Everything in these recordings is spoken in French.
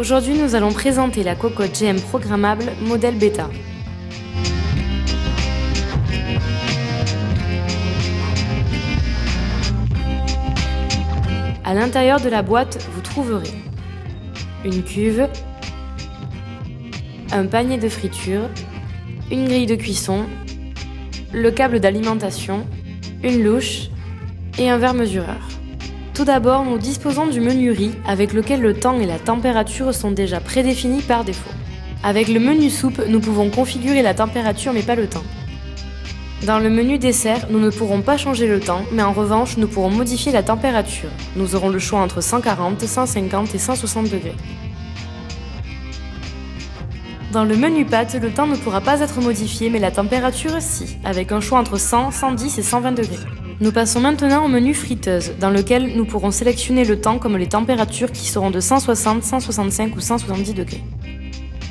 Aujourd'hui, nous allons présenter la cocotte GM programmable modèle bêta. À l'intérieur de la boîte, vous trouverez une cuve, un panier de friture, une grille de cuisson, le câble d'alimentation, une louche et un verre mesureur. Tout d'abord, nous disposons du menu riz avec lequel le temps et la température sont déjà prédéfinis par défaut. Avec le menu soupe, nous pouvons configurer la température mais pas le temps. Dans le menu dessert, nous ne pourrons pas changer le temps, mais en revanche, nous pourrons modifier la température. Nous aurons le choix entre 140, 150 et 160 degrés. Dans le menu pâtes, le temps ne pourra pas être modifié, mais la température si, avec un choix entre 100, 110 et 120 degrés. Nous passons maintenant au menu friteuse, dans lequel nous pourrons sélectionner le temps comme les températures qui seront de 160, 165 ou 170 degrés.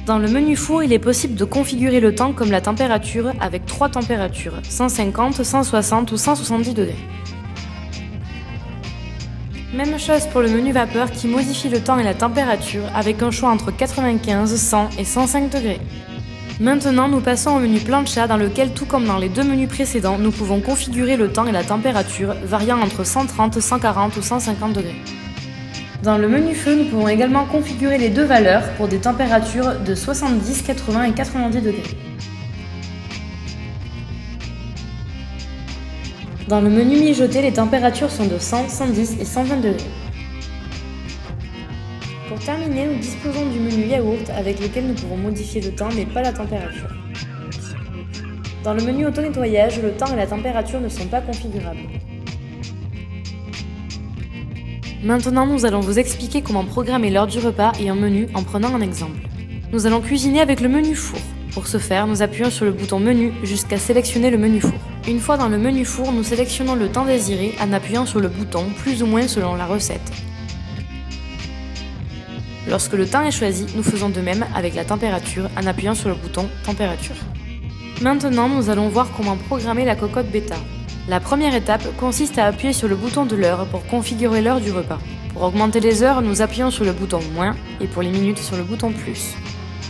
Dans le menu four, il est possible de configurer le temps comme la température avec 3 températures, 150, 160 ou 170 degrés. Même chose pour le menu vapeur qui modifie le temps et la température avec un choix entre 95, 100 et 105 degrés. Maintenant, nous passons au menu plancha dans lequel, tout comme dans les deux menus précédents, nous pouvons configurer le temps et la température variant entre 130, 140 ou 150 degrés. Dans le menu feu, nous pouvons également configurer les deux valeurs pour des températures de 70, 80 et 90 degrés. Dans le menu mijoter, les températures sont de 100, 110 et 120 degrés. Pour terminer, nous disposons du menu yaourt avec lequel nous pouvons modifier le temps mais pas la température. Dans le menu auto-nettoyage, le temps et la température ne sont pas configurables. Maintenant, nous allons vous expliquer comment programmer l'heure du repas et un menu en prenant un exemple. Nous allons cuisiner avec le menu four. Pour ce faire, nous appuyons sur le bouton menu jusqu'à sélectionner le menu four. Une fois dans le menu four, nous sélectionnons le temps désiré en appuyant sur le bouton plus ou moins selon la recette. Lorsque le temps est choisi, nous faisons de même avec la température en appuyant sur le bouton température. Maintenant, nous allons voir comment programmer la cocotte bêta. La première étape consiste à appuyer sur le bouton de l'heure pour configurer l'heure du repas. Pour augmenter les heures, nous appuyons sur le bouton moins et pour les minutes sur le bouton plus.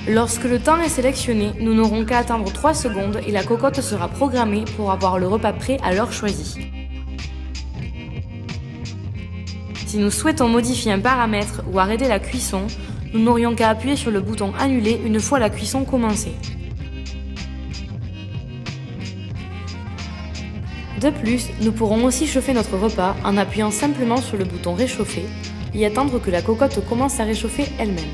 Lorsque le temps est sélectionné, nous n'aurons qu'à attendre 3 secondes et la cocotte sera programmée pour avoir le repas prêt à l'heure choisie. Si nous souhaitons modifier un paramètre ou arrêter la cuisson, nous n'aurions qu'à appuyer sur le bouton annuler une fois la cuisson commencée. De plus, nous pourrons aussi chauffer notre repas en appuyant simplement sur le bouton réchauffer et attendre que la cocotte commence à réchauffer elle-même.